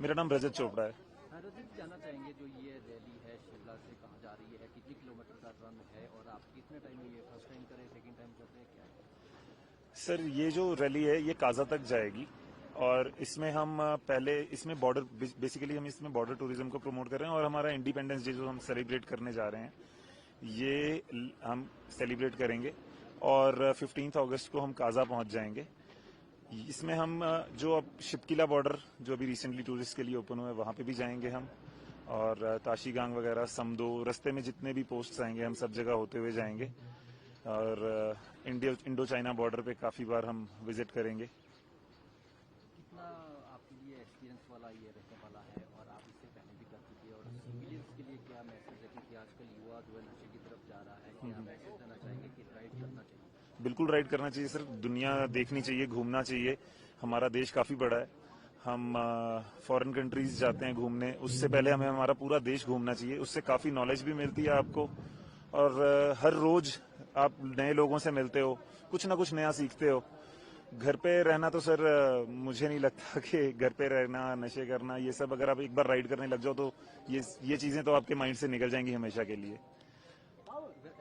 मेरा नाम रजत चोपड़ा है। रजत, जानना चाहेंगे जो ये रैली है शिमला से कहाँ जा रही है, कितने किलोमीटर का रन है और आप कितने टाइम में ये फर्स्ट टाइम करें, सेकंड टाइम कर रहे हैं, क्या है? सर, ये जो रैली है ये काजा तक जाएगी और इसमें हम पहले इसमें बॉर्डर बेसिकली हम इसमें बॉर्डर टूरिज्म को प्रमोट कर रहे हैं और हमारा इंडिपेंडेंस डे जो हम सेलिब्रेट करने जा रहे हैं ये हम सेलिब्रेट करेंगे और 15 अगस्त को हम काजा पहुंच जाएंगे। इसमें हम जो अब शिपकिला बॉर्डर जो अभी रिसेंटली टूरिस्ट के लिए ओपन हुआ है वहां पे भी जाएंगे हम, और ताशीगांग वगैरह समदो रास्ते में जितने भी पोस्ट आएंगे हम सब जगह होते हुए जाएंगे और इंडो चाइना बॉर्डर पे काफी बार हम विजिट करेंगे। कितना आपके लिए एक्सपीरियंस वाला ये रहने वाला है और आप इससे पहले भी कर चुके हैं और सिविलियंस के लिए क्या मैसेज है, क्योंकि आजकल युवा जो है नशे की तरफ जा रहा है, क्या मैसेज देना चाहेंगे कि राइड करना चाहिए? बिल्कुल राइड करना चाहिए सर, दुनिया देखनी चाहिए, घूमना चाहिए। हमारा देश काफी बड़ा है, हम फॉरेन कंट्रीज जाते हैं घूमने, उससे पहले हमें हमारा पूरा देश घूमना चाहिए। उससे काफी नॉलेज भी मिलती है आपको और हर रोज आप नए लोगों से मिलते हो, कुछ ना कुछ नया सीखते हो। घर पे रहना तो सर मुझे नहीं लगता कि घर पे रहना, नशे करना, ये सब अगर आप एक बार राइड करने लग जाओ तो ये चीजें तो आपके माइंड से निकल जाएंगी हमेशा के लिए।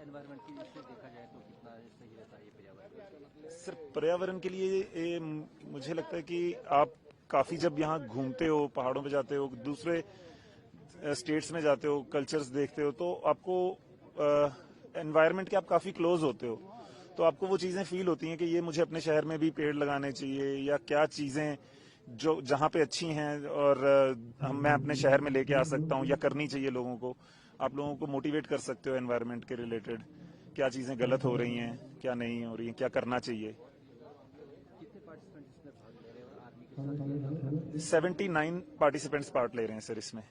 एनवायरमेंट की दृष्टि से देखा जाए तो कितना सही रहता है ये पर्यावरण? सर पर्यावरण के लिए मुझे लगता है कि आप काफी जब यहाँ घूमते हो, पहाड़ों पे जाते हो, दूसरे स्टेट्स में जाते हो, कल्चर्स देखते हो, तो आपको एनवायरनमेंट के आप काफी क्लोज होते हो, तो आपको वो चीजें फील होती हैं कि ये मुझे अपने शहर में भी पेड़ लगाने चाहिए या क्या चीजें जो जहाँ पे अच्छी हैं और मैं अपने शहर में लेके आ सकता हूँ या करनी चाहिए लोगों को। आप लोगों को मोटिवेट कर सकते हो एनवायरनमेंट के रिलेटेड, क्या चीजें गलत हो रही हैं, क्या नहीं हो रही हैं, क्या करना चाहिए। कितने पार्टिसिपेंट इसमें भाग ले रहे हैं और आर्मी के साथ 79 पार्टिसिपेंट्स पार्ट ले रहे हैं सर। इसमें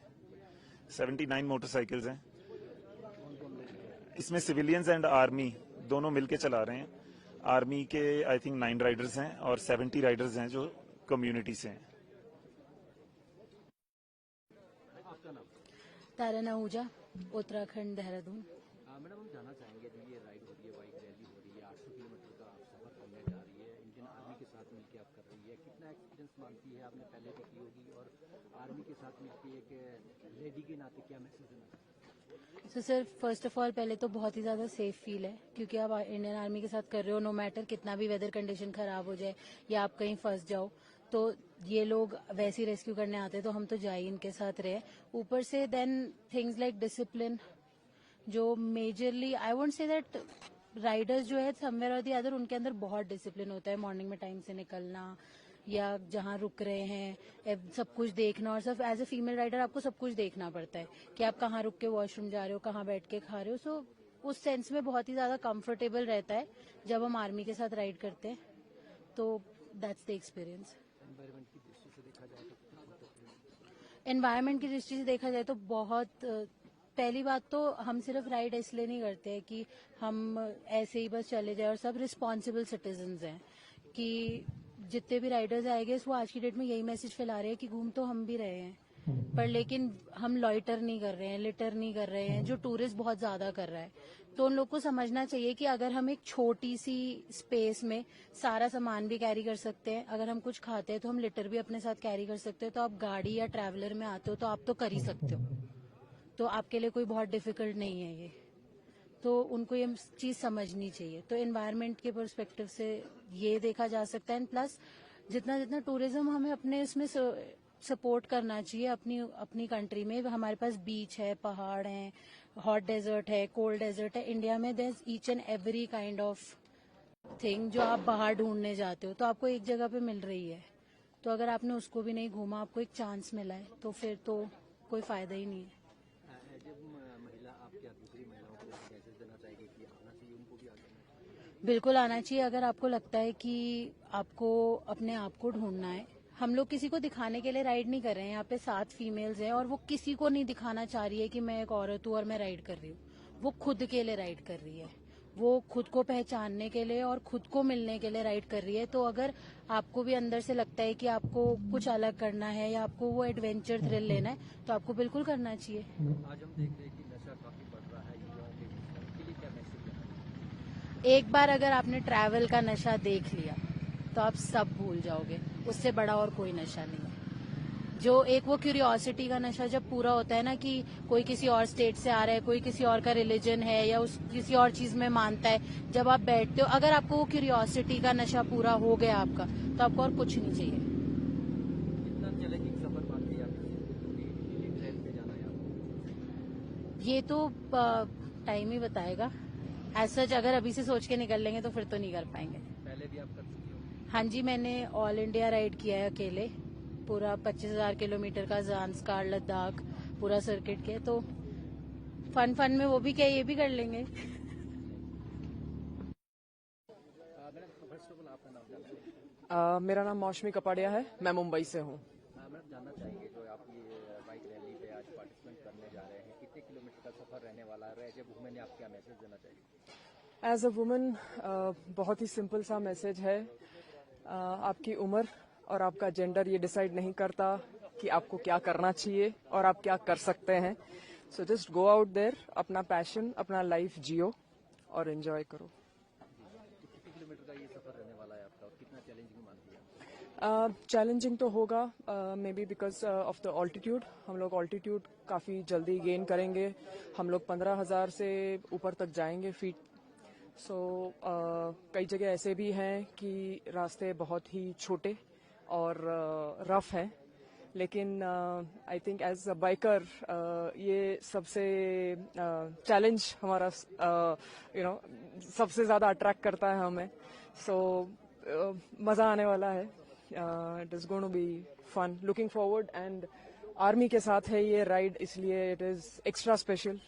79 मोटरसाइकिल्स हैं। कौन कौन लोग हैं? इसमें सिविलियंस एंड आर्मी दोनों मिलके चला रहे हैं। आर्मी के आई थिंक 9 राइडर्स हैं और 70 राइडर्स हैं जो कम्युनिटी से हैं। आपका नाम? तारा आहूजा, उत्तराखंड, देहरादून। मैडम, हम जानना चाहेंगे जो ये राइड हो रही है, बाइक रैली हो रही है, 800 किलोमीटर का आप सफर करने जा रही है, इंडियन आर्मी के साथ मिलकर आप कर रही है, कितना एक्सपीरियंस मानती है? आपने पहले भी की होगी और आर्मी के साथ मिलकर एक लेडी के नाते क्या मैसेज देना चाहते हैं? तो सर फर्स्ट ऑफ ऑल पहले तो बहुत ही ज्यादा सेफ फील है, क्योंकि आप इंडियन आर्मी के साथ कर रहे हो, नो मैटर कितना भी वेदर कंडीशन खराब हो जाए या आप कहीं फंस जाओ, तो ये लोग वैसे ही रेस्क्यू करने आते हैं, तो हम तो जा ही इनके साथ रहे। ऊपर से देन थिंग्स लाइक डिसिप्लिन, जो majorly I won't say that Riders जो है समवेयर और दी अदर उनके अंदर बहुत डिसिप्लिन होता है, मॉर्निंग में टाइम से निकलना या जहां रुक रहे हैं सब कुछ देखना, और सब एज ए फीमेल राइडर आपको सब कुछ देखना पड़ता है कि आप कहाँ रुक के वॉशरूम जा रहे हो, कहाँ बैठ के खा रहे हो। सो उस सेंस में बहुत ही ज्यादा कंफर्टेबल रहता है जब हम आर्मी के साथ राइड करते हैं, तो दैट्स द एक्सपीरियंस। एनवायरमेंट की दृष्टि से देखा जाए तो कितना महत्वपूर्ण? एनवायरनमेंट की दृष्टि से देखा जाए तो बहुत, पहली बात तो हम सिर्फ राइड इसलिए नहीं करते हैं कि हम ऐसे ही बस चले जाए, और सब रिस्पॉन्सिबल सिटीजन्स हैं कि जितने भी राइडर्स आएंगे वो आज की डेट में यही मैसेज फैला रहे हैं कि घूम तो हम भी रहे हैं, पर लेकिन हम लॉइटर नहीं कर रहे हैं, लिटर नहीं कर रहे हैं, जो टूरिस्ट बहुत ज्यादा कर रहा है। तो उन लोग को समझना चाहिए कि अगर हम एक छोटी सी स्पेस में सारा सामान भी कैरी कर सकते हैं, अगर हम कुछ खाते हैं तो हम लिटर भी अपने साथ कैरी कर सकते हैं, तो आप गाड़ी या ट्रैवलर में आते हो तो आप तो कर ही सकते हो, तो आपके लिए कोई बहुत डिफिकल्ट नहीं है ये। तो उनको ये चीज समझनी चाहिए। तो एनवायरनमेंट के पर्सपेक्टिव से ये देखा जा सकता है, एंड प्लस जितना जितना टूरिज्म हमें अपने इसमें सपोर्ट करना चाहिए अपनी कंट्री में। हमारे पास बीच है, पहाड़ हैं, हॉट डेजर्ट है, कोल्ड डेजर्ट है। इंडिया में there is each and every kind of thing जो आप बाहर ढूंढने जाते हो तो आपको एक जगह पे मिल रही है, तो अगर आपने उसको भी नहीं घूमा, आपको एक चांस मिला है, तो फिर तो कोई फायदा ही नहीं है। जब महिला आप क्या दूसरी महिलाओं को मैसेज देना चाहेंगे कि आना चाहिए, उनको भी आगे आना चाहिए? बिल्कुल आना चाहिए। अगर आपको लगता है कि आपको अपने आप को ढूंढना है, हम लोग किसी को दिखाने के लिए राइड नहीं कर रहे हैं। यहाँ पे 7 फीमेल्स हैं और वो किसी को नहीं दिखाना चाह रही है कि मैं एक औरत हूँ और मैं राइड कर रही हूँ, वो खुद के लिए राइड कर रही है, वो खुद को पहचानने के लिए और खुद को मिलने के लिए राइड कर रही है। तो अगर आपको भी अंदर से लगता है कि आपको कुछ अलग करना है या आपको वो एडवेंचर थ्रिल लेना है, तो आपको बिल्कुल करना चाहिए। आज हम देख रहे हैं कि नशा काफी बढ़ रहा है युवाओं के बीच में, उनके लिए क्या मैसेज देना चाहिए? एक बार अगर आपने ट्रैवल का नशा देख लिया तो आप सब भूल जाओगे, उससे बड़ा और कोई नशा नहीं है। जो एक वो क्यूरियोसिटी का नशा जब पूरा होता है ना कि कोई किसी और स्टेट से आ रहा है, कोई किसी और का रिलीजन है या उस किसी और चीज में मानता है, जब आप बैठते हो, अगर आपको वो क्यूरियोसिटी का नशा पूरा हो गया आपका, तो आपको और कुछ नहीं चाहिए। कितना चैलेंजिंग सफर मानती है आप क्योंकि ट्रेन पे जाना है आपको? ये तो टाइम ही बताएगा। एज सच अगर अभी से सोच के निकल लेंगे तो फिर तो नहीं कर पाएंगे। पहले भी आप कर चुकी हो? हाँ जी, मैंने ऑल इंडिया राइड किया है अकेले, पूरा 25,000 किलोमीटर का ज़ांस्कार लद्दाख पूरा सर्किट किया, तो फन में वो भी क्या ये भी कर लेंगे। मैडम फर्स्ट ऑफ ऑल आपका नाम जानना है? मेरा नाम मौसमी कपाड़िया है, मैं मुंबई से हूँ। मैडम जानना चाहेंगे जो आप ये बाइक रैली पे आज पार्टिसिपेट करने जा रहे हैं, कितने किलोमीटर का सफर रहने वाला है? एज ए वुमेन आप क्या मैसेज देना चाहिए? एज अ वुमन बहुत ही सिंपल सा मैसेज है। आपकी उम्र और आपका जेंडर ये डिसाइड नहीं करता कि आपको क्या करना चाहिए और आप क्या कर सकते हैं। So just go out there, अपना पैशन, अपना लाइफ जियो और एंजॉय करो। कितने किलोमीटर का ये सफर रहने वाला है आपका और कितना चैलेंजिंग मानती है? चैलेंजिंग तो होगा, may be because of the altitude. हम लोग ऑल्टीट्यूड काफ़ी जल्दी गेन करेंगे। हम लोग 15,000 से ऊपर तक जाएंगे फीट। सो कई जगह ऐसे भी हैं कि रास्ते बहुत ही छोटे और रफ हैं, लेकिन I think as a biker ये सबसे चैलेंज हमारा सबसे ज़्यादा अट्रैक्ट करता है हमें। सो मज़ा आने वाला है। It is going to be fun, looking forward. And army के साथ है ये राइड, इसलिए it is extra special.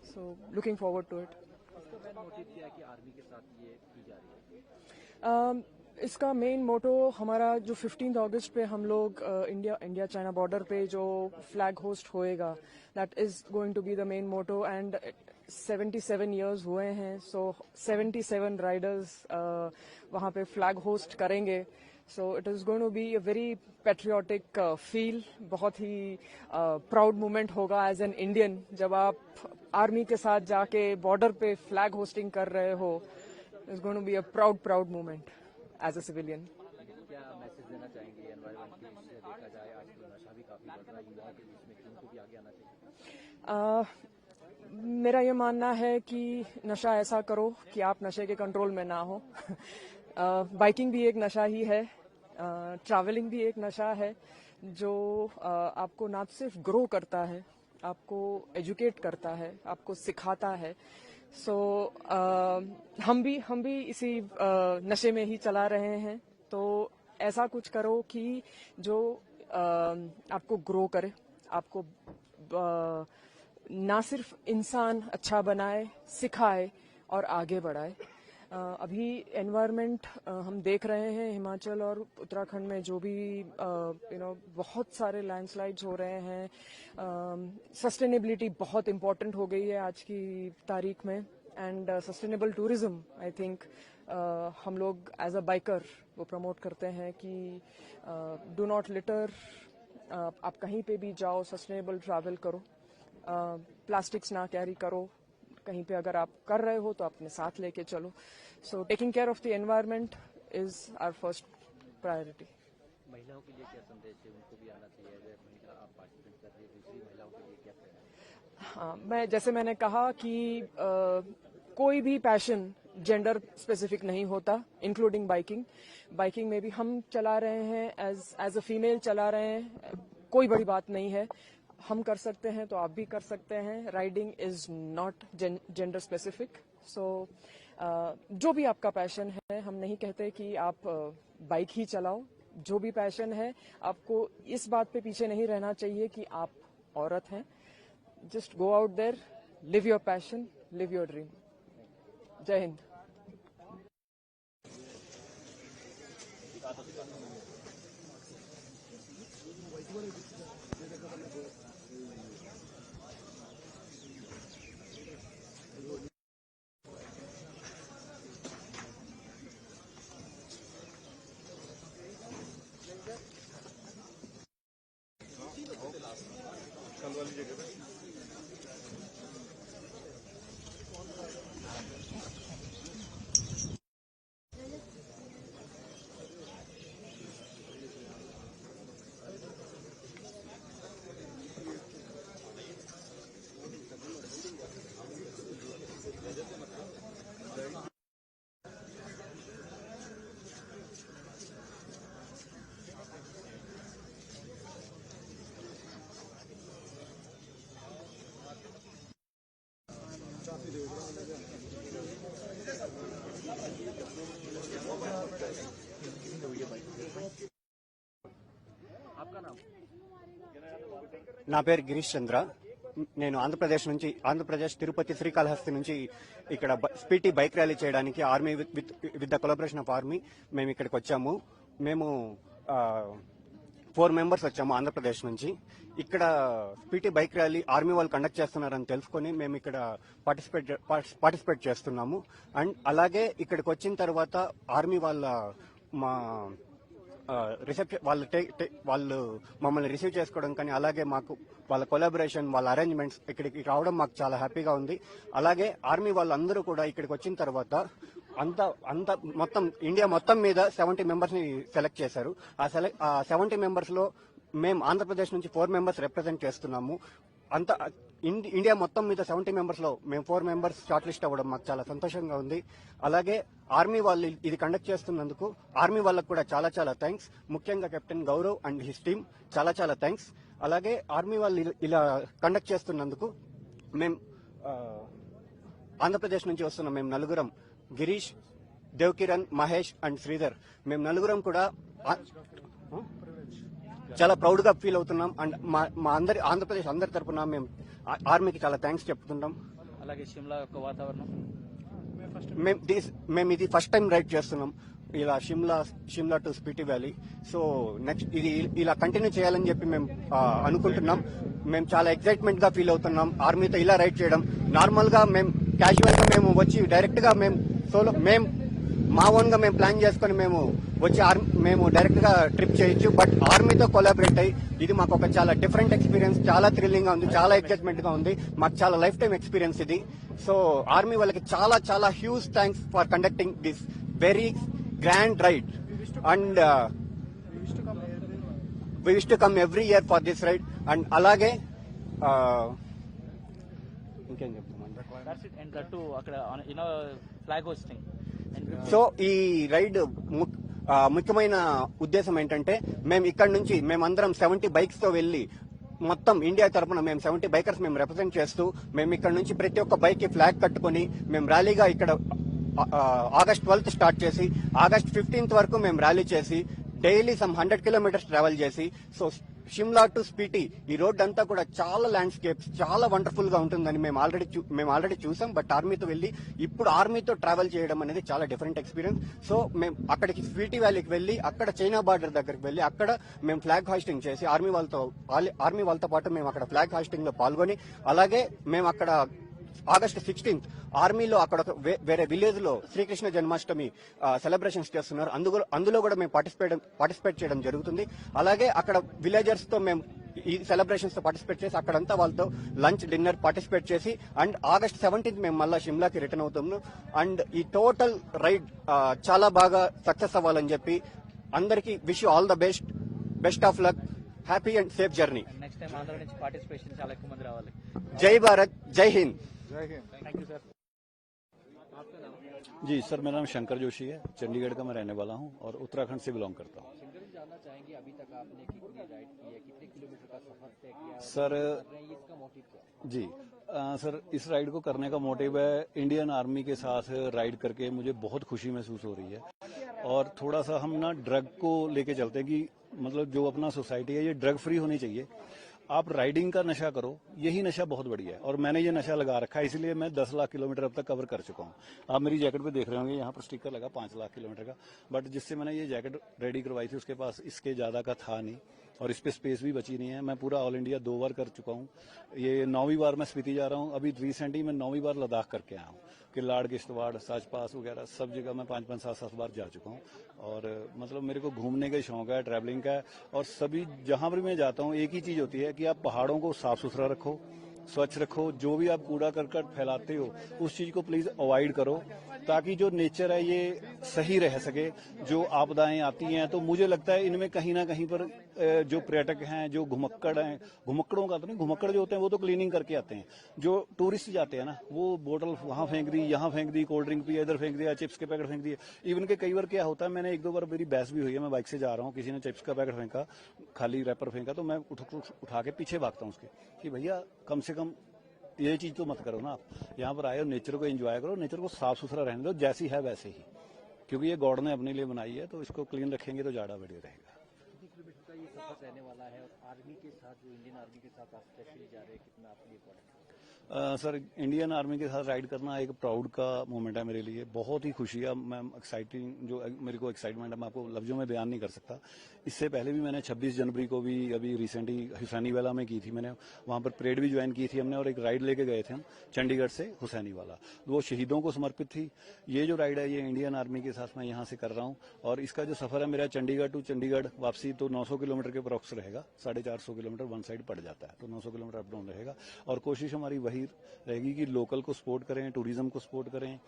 So looking forward to it. इसका मेन मोटिव क्या है कि आर्मी के साथ ये की जा रही है? इसका मेन मोटो हमारा जो 15 अगस्त पे हम लोग इंडिया चाइना बॉर्डर पे जो फ्लैग होस्ट होएगा, that is going to be the main motto. And 77 years हुए हैं, सो 77 राइडर्स वहाँ पे फ्लैग होस्ट करेंगे। So it is going to be a very patriotic feel. बहुत ही प्राउड मोमेंट होगा एज एन इंडियन जब आप आर्मी के साथ जाके बॉर्डर पे फ्लैग होस्टिंग कर रहे हो। It's going to be a proud moment as a civilian. क्या मैसेज देना चाहेंगे एनवायरमेंट के इससे देखा जाए आजकल नशा भी काफी बढ़ रहा है युवाओं के बीच में, कि उनको भी आगे आना चाहिए? मेरा ये मानना है कि नशा ऐसा करो कि आप नशे के कंट्रोल में ना हो। बाइकिंग भी एक नशा ही है, ट्रैवलिंग भी एक नशा है जो आपको ना सिर्फ ग्रो करता है, आपको एजुकेट करता है, आपको सिखाता है। सो हम भी इसी नशे में ही चला रहे हैं। तो ऐसा कुछ करो कि जो आपको ग्रो करे, आपको ना सिर्फ इंसान अच्छा बनाए, सिखाए और आगे बढ़ाए। अभी एनवायरनमेंट हम देख रहे हैं हिमाचल और उत्तराखंड में जो भी बहुत सारे लैंडस्लाइड्स हो रहे हैं। सस्टेनेबिलिटी बहुत इम्पोर्टेंट हो गई है आज की तारीख में। And sustainable tourism I think हम लोग एज अ बाइकर वो प्रमोट करते हैं कि डू नॉट लिटर। आप कहीं पे भी जाओ, सस्टेनेबल ट्रैवल करो, प्लास्टिक्स ना कैरी करो। कहीं पे अगर आप कर रहे हो तो अपने साथ लेके चलो। So taking care of the environment is our first priority. महिलाओं के लिए क्या संदेश है? उनको भी आना चाहिए, एज ए महिला आप पार्टिसिपेट कर रही है, दूसरी महिलाओं के लिए क्या कहना है? हाँ, जैसे मैंने कहा कि कोई भी पैशन जेंडर स्पेसिफिक नहीं होता, इंक्लूडिंग बाइकिंग। बाइकिंग में भी हम चला रहे हैं एज अ फीमेल चला रहे हैं, कोई बड़ी बात नहीं है। हम कर सकते हैं तो आप भी कर सकते हैं। Riding is not gender specific. So जो भी आपका पैशन है, हम नहीं कहते कि आप बाइक ही चलाओ। जो भी पैशन है, आपको इस बात पे पीछे नहीं रहना चाहिए कि आप औरत हैं। Just go out there, live your passion, live your dream. जय हिंद। आपका नाम? నా పేరు గిరీష్ చంద్ర. నేను ఆంధ్రప్రదేశ్ తిరుపతి శ్రీకాళహస్తి నుంచి ఇక్కడ స్పీటీ బైక్ ర్యాలీ చేయడానికి army with the collaboration of army మేము ఇక్కడికి వచ్చాము. మేము 4 మెంబర్స్ వచ్చాము ఆంధ్రప్రదేశ్ నుంచి. ఇక్కడ స్పీటీ బైక్ ర్యాలీ ఆర్మీ వాళ్ళు కండక్ట్ చేస్తున్నారని తెలుసుకొని మేము ఇక్కడ పార్టిసిపేట్ చేస్తున్నాము. అండ్ అలాగే ఇక్కడికి వచ్చిన తర్వాత ఆర్మీ వాళ్ళ మా రిసెప్షన్ వాళ్ళు మమ్మల్ని రిసీవ్ చేసుకోవడం కానీ అలాగే మాకు వాళ్ళ కొలాబరేషన్ వాళ్ళ అరేంజ్మెంట్స్ ఇక్కడికి రావడం మాకు చాలా హ్యాపీగా ఉంది. అలాగే ఆర్మీ వాళ్ళందరూ కూడా ఇక్కడికి వచ్చిన తర్వాత అంత మొత్తం ఇండియా మొత్తం మీద 70 మెంబర్స్ ని సెలెక్ట్ చేశారు. ఆ 70 మెంబర్స్ లో మేము ఆంధ్రప్రదేశ్ నుంచి 4 మెంబర్స్ రిప్రజెంట్ చేస్తున్నాము. అంత ఇండియా మొత్తం మీద 70 మెంబర్స్ లో మేము 4 మెంబర్స్ షార్ట్ లిస్ట్ అవ్వడం మాకు చాలా సంతోషంగా ఉంది. అలాగే ఆర్మీ వాళ్ళు ఇది కండక్ట్ చేస్తున్నందుకు ఆర్మీ వాళ్ళకు కూడా చాలా చాలా థ్యాంక్స్. ముఖ్యంగా captain Gaurav and his team చాలా చాలా థ్యాంక్స్. అలాగే ఆర్మీ వాళ్ళు ఇలా కండక్ట్ చేస్తున్నందుకు మేము ఆంధ్రప్రదేశ్ నుంచి వస్తున్నాం. మేము నలుగురం, గిరీష్, దేవ్కిరణ్, మహేష్ అండ్ శ్రీధర్, మేము నలుగురం కూడా చాలా ప్రౌడ్ గా ఫీల్ అవుతున్నాం. అండ్ మా అందరి ఆంధ్రప్రదేశ్ అందరి తరపున మేము ఆర్మీకి చాలా థ్యాంక్స్ చెప్తుంటాం. అలాగే షిమ్లా యొక్క వాతావరణం మేము ఇది ఫస్ట్ టైం రైడ్ చేస్తున్నాం ఇలా Shimla to Spiti valley. So next ఇది ఇలా కంటిన్యూ చేయాలని చెప్పి మేము అనుకుంటున్నాం. మేము చాలా ఎక్సైట్మెంట్ గా ఫీల్ అవుతున్నాం ఆర్మీతో ఇలా రైడ్ చేయడం. నార్మల్ గా మేము క్యాజువల్ గా మేము వచ్చి డైరెక్ట్ గా మేము మా ఓన్ గా మేము ప్లాన్ చేసుకుని మేము వచ్చి మేము డైరెక్ట్ గా ట్రిప్ చేయొచ్చు. బట్ ఆర్మీతో కొలాబరేట్ అయ్యి ఇది మాకు ఒక చాలా డిఫరెంట్ ఎక్స్పీరియన్స్, చాలా థ్రిల్లింగ్ గా ఉంది, చాలా ఎక్సైట్మెంట్ గా ఉంది. మాకు చాలా లైఫ్ టైం ఎక్స్పీరియన్స్ ఇది. సో ఆర్మీ వాళ్ళకి చాలా చాలా huge thanks for conducting this very grand ride. And we wish to come every year for this ride. And అలాగే ఇంకేం చెప్తామండి. అక్కడ ఫ్లాగ్ హోస్టింగ్. సో ఈ రైడ్ ముఖ్యమైన ఉద్దేశం ఏంటంటే మేము ఇక్కడ నుంచి మేమందరం 70 బైక్స్ తో వెళ్లి మొత్తం ఇండియా తరఫున మేము 70 బైకర్స్ మేము రిప్రజెంట్ చేస్తూ మేము ఇక్కడ నుంచి ప్రతి ఒక్క బైక్ కి ఫ్లాగ్ కట్టుకుని మేము ర్యాలీగా ఇక్కడ ఆగస్ట్ 12th స్టార్ట్ చేసి ఆగస్ట్ 15th వరకు మేము ర్యాలీ చేసి డైలీ సమ్ 100 కిలోమీటర్స్ ట్రావెల్ చేసి సో షిమ్లా టు స్పీటీ ఈ రోడ్ అంతా కూడా చాలా ల్యాండ్స్కేప్స్ చాలా వండర్ఫుల్ గా ఉంటుందని మేము ఆల్రెడీ చూసాం. బట్ ఆర్మీతో వెళ్లి ఇప్పుడు ఆర్మీతో ట్రావెల్ చేయడం అనేది చాలా డిఫరెంట్ ఎక్స్పీరియన్స్. సో మేము స్పీటీ వ్యాలీకి వెళ్లి అక్కడ చైనా బార్డర్ దగ్గరికి వెళ్లి అక్కడ మేము ఫ్లాగ్ హాయిస్టింగ్ చేసి ఆర్మీ వాళ్ళతో పాటు మేము అక్కడ ఫ్లాగ్ హాయిస్టింగ్ లో పాల్గొని అలాగే మేము అక్కడ ఆగస్ట్ 16th ఆర్మీలో అక్కడ వేరే విలేజ్ లో శ్రీకృష్ణ జన్మాష్టమి సెలబ్రేషన్స్ చేస్తున్నారు. అందులో కూడా మేము పార్టిసిపేట్ చేయడం జరుగుతుంది. అలాగే అక్కడ విలేజర్స్ తో మేము ఈ సెలబ్రేషన్స్ తో పార్టిసిపేట్ చేసి అక్కడంతా వాళ్ళతో లంచ్ డిన్నర్ పార్టిసిపేట్ చేసి అండ్ ఆగస్ట్ 17th మేము మళ్ళా షిమ్లాకి రిటర్న్ అవుతాము. అండ్ ఈ టోటల్ రైడ్ చాలా బాగా సక్సెస్ అవ్వాలని చెప్పి అందరికీ wish you all the best of luck, happy and safe journey. Next time Andhra నుంచి పార్టిసిపేషన్ చాలా ఎక్కువ మంది రావాలి. జై భారత్, జై హింద్. Thank you sir. जी सर, मेरा नाम शंकर जोशी है, चंडीगढ़ का मैं रहने वाला हूं और उत्तराखंड से बिलोंग करता हूं. शंकर जी, जानना चाहेंगे अभी तक आपने कितनी राइड की है, कितने किलोमीटर का सफर तय किया है, सर इसका मोटिव क्या है? जी सर, इस राइड को करने का मोटिव है इंडियन आर्मी के साथ राइड करके मुझे बहुत खुशी महसूस हो रही है. और थोड़ा सा हम ना ड्रग को लेके चलते हैं कि मतलब जो अपना सोसाइटी है ये ड्रग फ्री होनी चाहिए. आप राइडिंग का नशा करो, यही नशा बहुत बढ़िया है और मैंने ये नशा लगा रखा है, इसलिए मैं 10 लाख किलोमीटर अब तक कवर कर चुका हूँ. आप मेरी जैकेट पे देख रहे होंगे, यहाँ पर स्टिकर लगा 5 लाख किलोमीटर का. बट जिससे मैंने ये जैकेट रेडी करवाई थी उसके पास इसके ज्यादा का था नहीं और इस पे स्पेस भी बची नहीं है. मैं पूरा ऑल इंडिया 2 बार कर चुका हूँ. ये 9वीं बार मैं स्पीति जा रहा हूँ. अभी रिसेंटली मैं 9वीं बार लद्दाख करके आया हूँ. किल्लाड़, किश्तवाड़, साजपास वगैरह सब जगह मैं 5-5, 7-7 बार जा चुका हूँ. और मतलब मेरे को घूमने का शौक है, ट्रैवलिंग का है. और सभी जहां पर मैं जाता हूँ एक ही चीज होती है कि आप पहाड़ों को साफ सुथरा रखो, स्वच्छ रखो. जो भी आप कूड़ा करकट फैलाते हो उस चीज को प्लीज अवॉइड करो ताकि जो नेचर है ये सही रह सके. जो आपदाएं आती हैं तो मुझे लगता है इनमें कहीं ना कहीं पर जो पर्यटक हैं, जो घुमक्कड़ हैं, घुमक्कड़ों का तो नहीं, घुमक्कड़ जो होते हैं वो तो क्लीनिंग करके आते हैं. जो टूरिस्ट जाते हैं ना वो बोतल वहां फेंक दी, यहाँ फेंक दी, कोल्ड ड्रिंक पी, इधर फेंक दिया, चिप्स के पैकेट फेंक दिए. इवन के कई बार क्या होता है, मैंने 1-2 बार मेरी बहस भी हुई है. मैं बाइक से जा रहा हूँ, किसी ने चिप्स का पैकेट फेंका, खाली रैपर फेंका, तो मैं उठा के पीछे भागता हूँ उसके कि भैया कम से कम ये चीज तो मत करो ना आप। यहाँ पर आए हो, नेचर को एंजॉय करो, नेचर को साफ सुथरा रहने दो, जैसी है वैसे ही, क्योंकि ये गॉड ने अपने लिए बनाई है, तो इसको क्लीन रखेंगे तो ज़्यादा बढ़िया रहेगा। कितने किलोमीटर का ये सफर रहने वाला है, और आर्मी के साथ, जो इंडियन आर्मी के साथ आप स्पेशली जा रहे हैं, कितना आपके लिए इम्पोर्टेंट है? सर, इंडियन आर्मी के साथ राइड करना एक प्राउड का मोमेंट है मेरे लिए, बहुत ही खुशी है। मैं एक्साइटिंग, जो मेरे को एक्साइटमेंट है, मैं आपको लफ्जों में बयान नहीं कर सकता। इससे पहले भी मैंने 26 जनवरी को भी अभी रिसेंटली हुसैनीवाला में की थी, मैंने वहाँ पर परेड भी ज्वाइन की थी हमने, और एक राइड लेके गए थे हम चंडीगढ़ से हुसैनीवाला, वो शहीदों को समर्पित थी। ये जो राइड है ये इंडियन आर्मी के साथ मैं यहाँ से कर रहा हूँ, और इसका जो सफर है मेरा चंडीगढ़ टू चंडीगढ़ वापसी, तो 900 किलोमीटर के अप्रॉक्स रहेगा, 450 किलोमीटर वन साइड पड़ जाता है, तो 900 किलोमीटर अप डाउन रहेगा। और कोशिश हमारी वही रहेगी कि लोकल को सपोर्ट करें, टूरिज्म को सपोर्ट करें,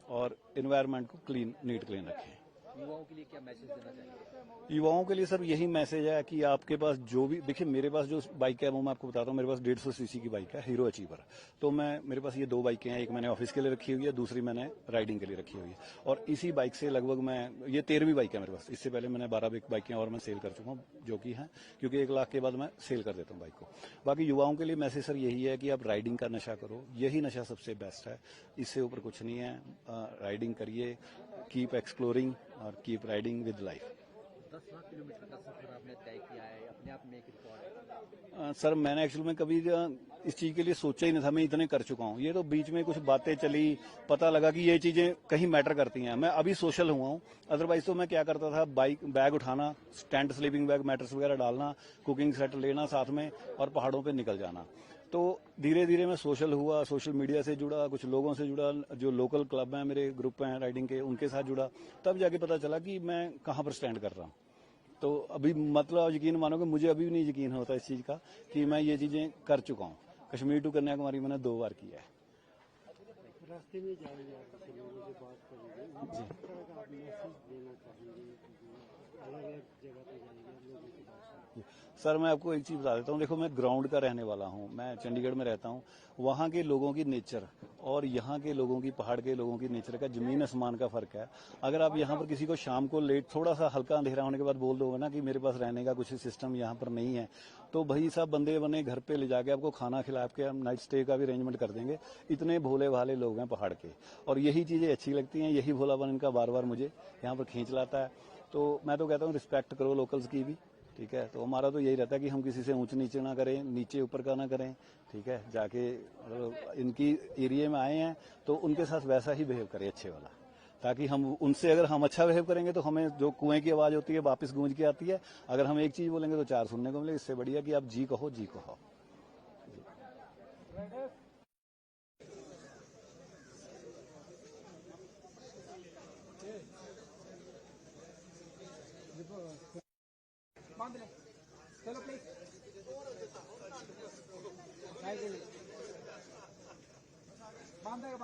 और एनवायरनमेंट को नीट क्लीन रखें। युवाओं के लिए क्या मैसेज देना चाहिए? युवाओं के लिए सर यही मैसेज है कि आपके पास जो भी, देखिए मेरे पास जो बाइक है वो मैं आपको बताता हूँ, मेरे पास 150 सीसी की बाइक है, हीरो अचीवर। तो मेरे पास ये 2 बाइकें हैं, एक मैंने ऑफिस के लिए रखी हुई है, दूसरी मैंने राइडिंग के लिए रखी हुई है। और इसी बाइक से लगभग ये 13वीं बाइक है मेरे पास। इससे पहले मैंने 12 बाइकें और मैं सेल कर चुका हूँ, जो कि हैं, क्योंकि 1 लाख के बाद मैं सेल कर देता हूँ बाइक को। बाकी युवाओं के लिए मैसेज सर यही है कि आप राइडिंग का नशा करो, यही नशा सबसे बेस्ट है, इससे ऊपर कुछ नहीं है। राइडिंग करिए, कीप एक्सप्लोरिंग और keep riding with life. 10 lakh kilometre का सफर आपने तय किया है, अपने आप में एक रिकॉर्ड है। सर, मैंने एक्चुअली में कभी इस चीज के लिए सोचा ही नहीं था, मैं इतने कर चुका हूँ। ये तो बीच में कुछ बातें चली, पता लगा कि ये चीजें कहीं मैटर करती हैं। मैं अभी सोशल हुआ हूँ, अदरवाइज तो मैं क्या करता था, बैग उठाना, टेंट, स्लीपिंग बैग, मैटर्स वगैरह डालना, कुकिंग सेट लेना साथ में, और पहाड़ों पे निकल जाना। तो धीरे धीरे मैं सोशल हुआ, सोशल मीडिया से जुड़ा, कुछ लोगों से जुड़ा, जो लोकल क्लब हैं मेरे, ग्रुप हैं राइडिंग के, उनके साथ जुड़ा, तब जाके पता चला कि मैं कहाँ पर स्टैंड कर रहा हूँ। तो अभी मतलब यकीन मानोगे, मुझे अभी भी नहीं यकीन होता इस चीज़ का कि मैं ये चीज़ें कर चुका हूँ। कश्मीर टू कन्याकुमारी मैंने 2 बार किया है। रास्ते में जाएंगे, लोगों से बात करेंगे, किस तरह का आप मैसेज देना चाहेंगे, अलग अलग जगह पे जाएंगे लोगों से बात करेंगे? सर, मैं आपको एक चीज़ बता देता हूँ, देखो मैं ग्राउंड का रहने वाला हूँ, मैं चंडीगढ़ में रहता हूँ। वहाँ के लोगों की नेचर और यहाँ के लोगों की, पहाड़ के लोगों की नेचर का जमीन आसमान का फर्क है। अगर आप यहाँ पर किसी को शाम को लेट, थोड़ा सा हल्का अंधेरा होने के बाद बोल दोगे ना कि मेरे पास रहने का कुछ सिस्टम यहाँ पर नहीं है, तो भाई साहब बंदे बने घर पे ले जाके आपको खाना खिला के हम नाइट स्टे का भी अरेंजमेंट कर देंगे। इतने भोले भाले लोग हैं पहाड़ के, और यही चीज़ें अच्छी लगती हैं, यही भोलापन इनका बार बार मुझे यहाँ पर खींच लाता है। तो मैं तो कहता हूँ रिस्पेक्ट करो लोकल्स की भी, ठीक है। तो हमारा तो यही रहता है कि हम किसी से ऊंच नीचे ना करें, नीचे ऊपर का ना करें, ठीक है। जाके इनकी एरिया में आए हैं तो उनके साथ वैसा ही बिहेव करें, अच्छे वाला, ताकि हम उनसे, अगर हम अच्छा बिहेव करेंगे तो हमें जो कुएं की आवाज होती है वापस गूंज के आती है। अगर हम एक चीज बोलेंगे तो 4 सुनने को मिले। इससे बढ़िया कि आप जी कहो, जी कहो। चलो प्लीज बांधेगा।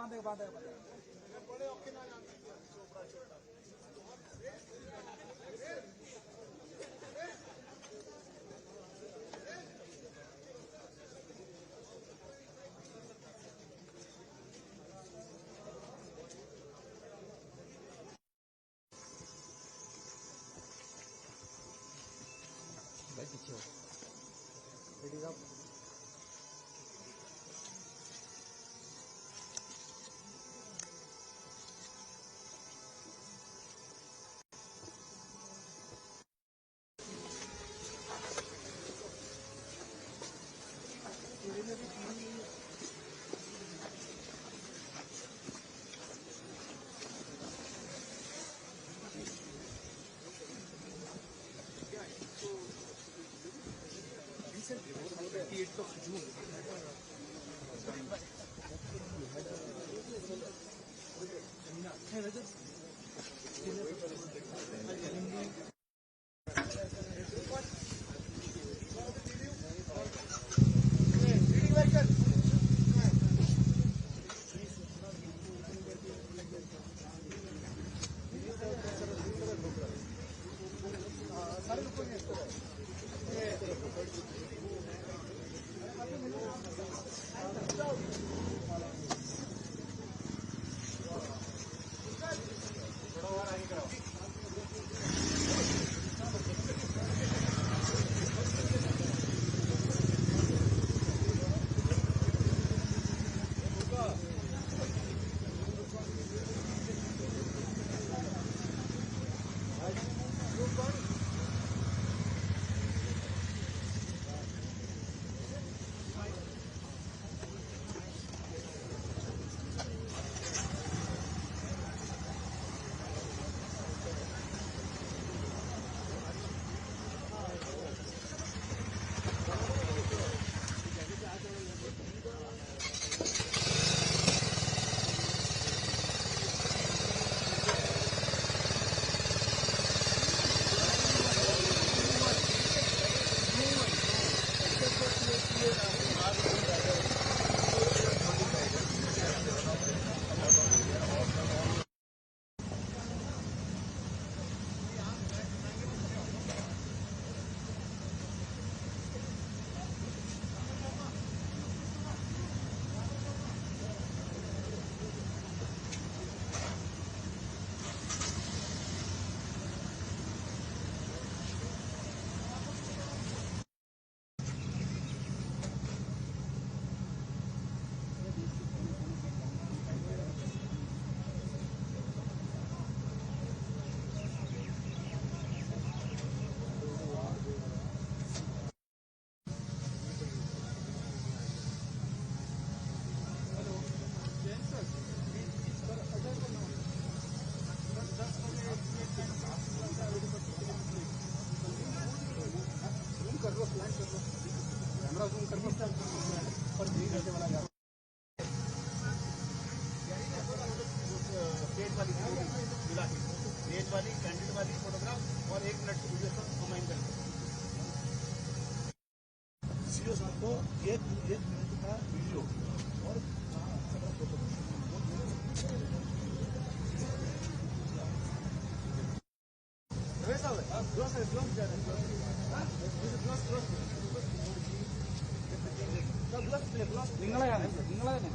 मिला के एज वाली कैंडिड वाली फोटोग्राफ और 1 मिनट की वीडियो सब कंबाइन करके सीओ साहब को 1 मिनट का वीडियो और നിങ്ങളെയാണ്